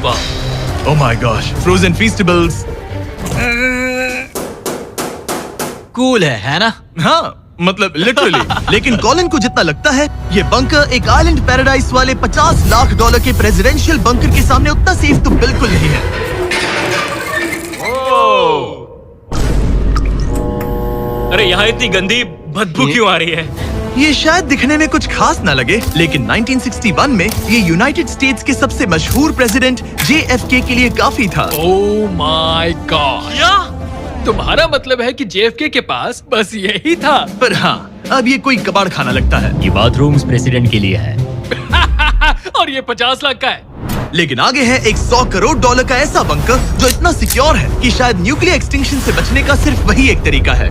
वाह, oh my gosh, frozen Feastables. Cool है ना? हाँ, मतलब लिटरली। लेकिन कॉलिन को जितना लगता है ये बंकर एक आइलैंड पैराडाइज वाले $50 लाख के प्रेसिडेंशियल बंकर के सामने उतना सेफ तो बिल्कुल नहीं है। अरे यहाँ इतनी गंदी बदबू क्यों आ रही है? ये शायद दिखने में कुछ खास ना लगे, लेकिन 1961 में ये यूनाइटेड स्टेट्स के सबसे मशहूर प्रेसिडेंट JFK के लिए काफी था। ओह माय गॉड, तुम्हारा मतलब है कि JFK के पास बस यही था? पर हाँ, अब ये कोई कबाड़ खाना लगता है। ये बाथरूम्स प्रेसिडेंट के लिए है। और ये 50 लाख का है। लेकिन आगे है एक $100 करोड़ का ऐसा बंकर जो इतना सिक्योर है कि शायद न्यूक्लियर एक्सटिंक्शन से बचने का सिर्फ वही एक तरीका है।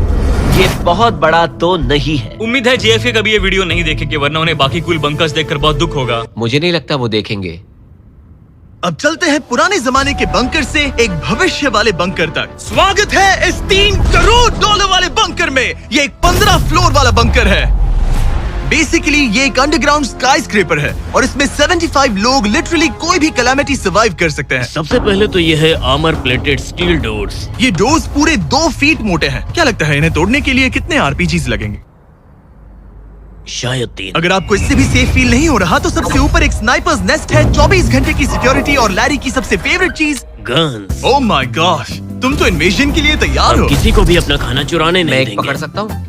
ये बहुत बड़ा तो नहीं है। उम्मीद है JFK कभी ये वीडियो नहीं देखेंगे, वरना उन्हें बाकी कूल बंकर्स देखकर बहुत दुख होगा। मुझे नहीं लगता वो देखेंगे। अब चलते हैं पुराने जमाने के बंकर से एक भविष्य वाले बंकर तक। स्वागत है इस $3 करोड़ वाले बंकर में। ये एक 15 फ्लोर वाला बंकर है। बेसिकली ये एक अंडरग्राउंड स्काईस्क्रेपर है और इसमें 75 लोग लिटरली कोई भी कैलामिटी सर्वाइव कर सकते हैं। सबसे पहले तो ये है आर्मर प्लेटेड स्टील डोर्स। ये डोर्स पूरे 2 फीट मोटे हैं। क्या लगता है इन्हें तोड़ने के लिए कितने RPGs लगेंगे? शायद 3। अगर आपको इससे भी सेफ फील नहीं हो रहा तो सबसे ऊपर एक स्नाइपर्स नेस्ट है, 24 घंटे की सिक्योरिटी और लैरी की सबसे फेवरेट चीज गन्स। ओह माय गॉश, तुम तो इन्वेजन के लिए तैयार हो। किसी को भी अपना खाना चुराने मैं नहीं एक देंगे। पकड़ सकता हूँ?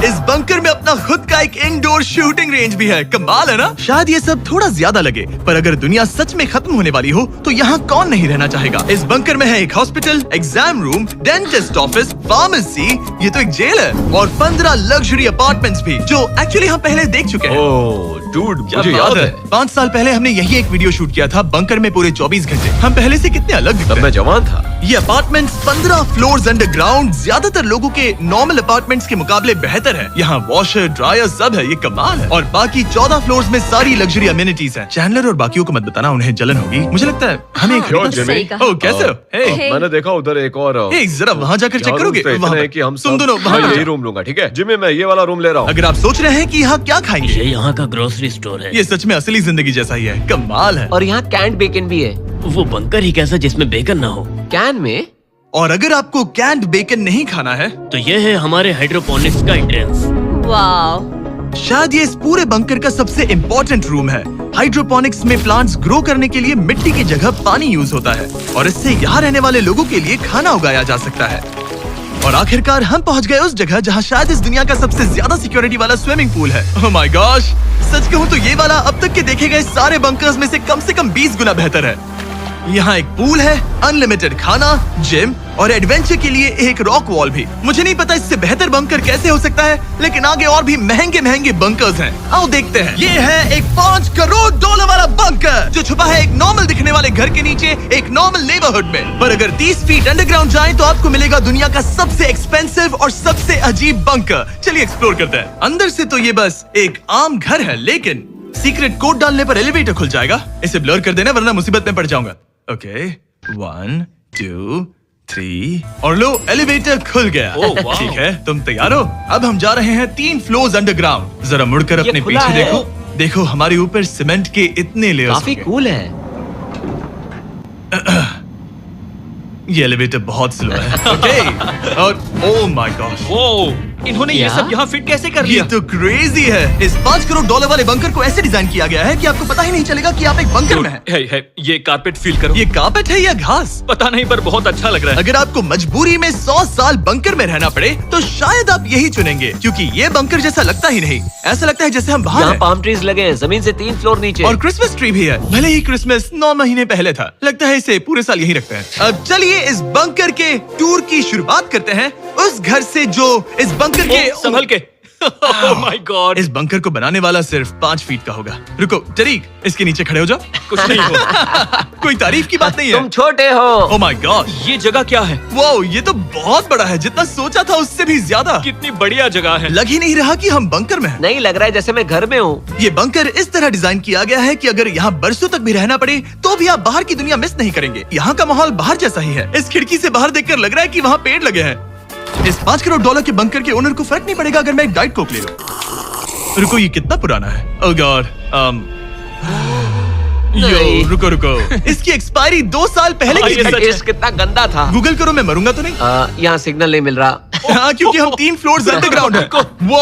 इस बंकर में अपना खुद का एक इंडोर शूटिंग रेंज भी है। कमाल है ना? शायद ये सब थोड़ा ज्यादा लगे, पर अगर दुनिया सच में खत्म होने वाली हो तो यहाँ कौन नहीं रहना चाहेगा। इस बंकर में है एक hospital, exam room, dentist office, pharmacy, ये तो एक जेल है, और 15 लग्जरी अपार्टमेंट्स भी, जो एक्चुअली हम पहले देख चुके हैं। ओह डूड, मुझे याद है 5 साल पहले हमने यही एक वीडियो शूट किया था बंकर में पूरे 24 घंटे। हम पहले से कितने अलग दिखते तब हैं। मैं जवान था। ये अपार्टमेंट्स 15 फ्लोर्स अंडरग्राउंड ज्यादातर लोगों के नॉर्मल अपार्टमेंट्स के मुकाबले बेहतर है। यहाँ वॉशर, ड्रायर सब है, ये कमाल है। और बाकी 14 फ्लोर्स में सारी लग्जरी अमेनिटीज हैं। चैंडलर और बाकियों को मत बताना, उन्हें जलन होगी। मुझे लगता है हमें एक क्यों जिमी? ओह, कैसे हो? हे, मैंने देखा उधर एक और जरा वहाँ जाकर चेक करोगे? वहाँ है कि हम तुम दोनों मैं वहाँ यही रूम लूंगा, ठीक है? जिमी, मैं ये वाला रूम ले रहा हूँ। अगर आप सोच रहे हैं कि यहाँ क्या खाएंगे, ये यहाँ का ग्रोसरी स्टोर है। ये सच में असली जिंदगी जैसा ही है। कमाल है। और यहाँ कैंड बेकन भी है। वो बंकर ही कैसा जिसमें बेकन ना हो। कैन में? और अगर आपको कैंड बेकन नहीं खाना है तो ये है हमारे हाइड्रोपोनिक्स का एंट्रेंस। वाव, शायद ये इस पूरे बंकर का सबसे इम्पोर्टेंट रूम है। हाइड्रोपोनिक्स में प्लांट्स ग्रो करने के लिए मिट्टी की जगह पानी यूज होता है और इससे यहाँ रहने वाले लोगों के लिए खाना उगाया जा सकता है। और आखिरकार हम पहुँच गए उस जगह जहाँ शायद इस दुनिया का सबसे ज्यादा सिक्योरिटी वाला स्विमिंग पूल है। ओह माय गॉश, सच कहूँ तो ये वाला अब तक के देखे गए सारे बंकर्स में से कम 20 गुना बेहतर है। यहाँ एक पूल है, अनलिमिटेड खाना, जिम और एडवेंचर के लिए एक रॉक वॉल भी। मुझे नहीं पता इससे बेहतर बंकर कैसे हो सकता है, लेकिन आगे और भी महंगे बंकर्स हैं। आओ देखते हैं। ये है एक $5 करोड़ वाला बंकर जो छुपा है एक नॉर्मल दिखने वाले घर के नीचे एक नॉर्मल नेबरहुड में। पर अगर 30 फीट अंडरग्राउंड जाएं तो आपको मिलेगा दुनिया का सबसे एक्सपेंसिव और सबसे अजीब बंकर। चलिए एक्सप्लोर करते हैं। अंदर से तो ये बस एक आम घर है, लेकिन सीक्रेट कोड डालने पर एलिवेटर खुल जाएगा। इसे ब्लर कर देना वरना मुसीबत में पड़ जाऊंगा। ओके, 1 2 3 और लो, एलिवेटर खुल गया। ठीक है, तुम तैयार हो? अब हम जा रहे हैं 3 फ्लोर्स अंडरग्राउंड। जरा मुड़कर अपने खुला पीछे है। देखो। देखो हमारे ऊपर सीमेंट के इतने लेयर्स। काफी कूल है। ये एलिवेटर बहुत स्लो है। ओके, और ओह माय गॉड, वो इन्होंने ये सब यहाँ फिट कैसे कर ये लिया? तो क्रेजी है। इस $5 करोड़ वाले बंकर को ऐसे डिजाइन किया गया है कि आपको पता ही नहीं चलेगा कि आप एक बंकर में हैं। है, ये कारपेट फील करो। ये कार्पेट है या घास? पता नहीं, पर बहुत अच्छा लग रहा है। अगर आपको मजबूरी में 100 साल बंकर में रहना पड़े तो शायद आप यही चुनेंगे, क्योंकि ये बंकर जैसा लगता ही नहीं। ऐसा लगता है जैसे हम बाहर यहाँ हैं। पाम ट्रीज लगे हैं, जमीन से 3 फ्लोर नीचे। और क्रिसमस ट्री भी है। भले ही क्रिसमस 9 महीने पहले था, लगता है इसे पूरे साल यही रखते हैं। अब चलिए इस बंकर के टूर की शुरुआत करते हैं उस घर से जो इस बंकर के संभल के। Oh my God! इस बंकर को बनाने वाला सिर्फ 5 फीट का होगा। रुको टरीक, इसके नीचे खड़े हो जाओ। कुछ नहीं हुआ। कोई तारीफ की बात नहीं है। तुम छोटे हो। ओह माय गॉड, ये जगह क्या है? वाओ, ये तो बहुत बड़ा है। जितना सोचा था उससे भी ज्यादा। कितनी बढ़िया जगह है। लग ही नहीं रहा कि हम बंकर में हैं। नहीं लग रहा है जैसे मैं घर में हूँ। ये बंकर इस तरह डिजाइन किया गया है कि अगर यहाँ बरसों तक भी रहना पड़े तो भी आप बाहर की दुनिया मिस नहीं करेंगे। यहाँ का माहौल बाहर जैसा ही है। इस खिड़की से बाहर देखकर लग रहा है कि वहाँ पेड़ लगे हैं। इस $5 करोड़ के बंकर के ओनर को फर्क नहीं पड़ेगा अगर मैं एक डाइट कोक ले लूं। रुको, ये कितना पुराना है? ओह गॉड, नहीं। रुको रुको इसकी एक्सपायरी 2 साल पहले हाँ, की ये है। सच टेस्ट कितना गंदा था। गूगल करो, मैं मरूंगा तो नहीं। यहाँ सिग्नल नहीं मिल रहा। हाँ, क्योंकि हम 3 फ्लोर्स अंडरग्राउंड है। वो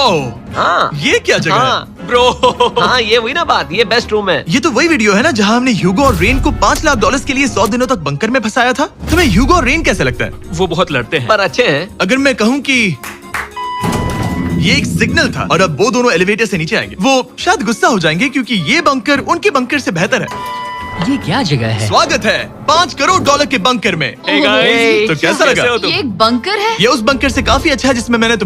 हाँ ये क्या जगह है? हाँ ब्रो हाँ, ये हुई ना बात, ये बेस्ट रूम है। ये तो वही वीडियो है ना जहाँ हमने ह्यूगो और रेन को $5 लाख के लिए 100 दिनों तक बंकर में फंसाया था। तुम्हें ह्यूगो और रेन कैसे लगता है? वो बहुत लड़ते हैं। पर अच्छे हैं। अगर मैं कहूँ कि ये एक सिग्नल था और अब वो दोनों एलिवेटर से नीचे आएंगे, वो शायद गुस्सा हो जाएंगे क्योंकि ये बंकर उनके बंकर से बेहतर है। ये क्या जगह है? स्वागत है $5 करोड़ के बंकर में। Hey guys, तो कैसा लगा? कैसे हो तुम? ये एक बंकर है। ये उस बंकर से काफी अच्छा है जिसमें मैंने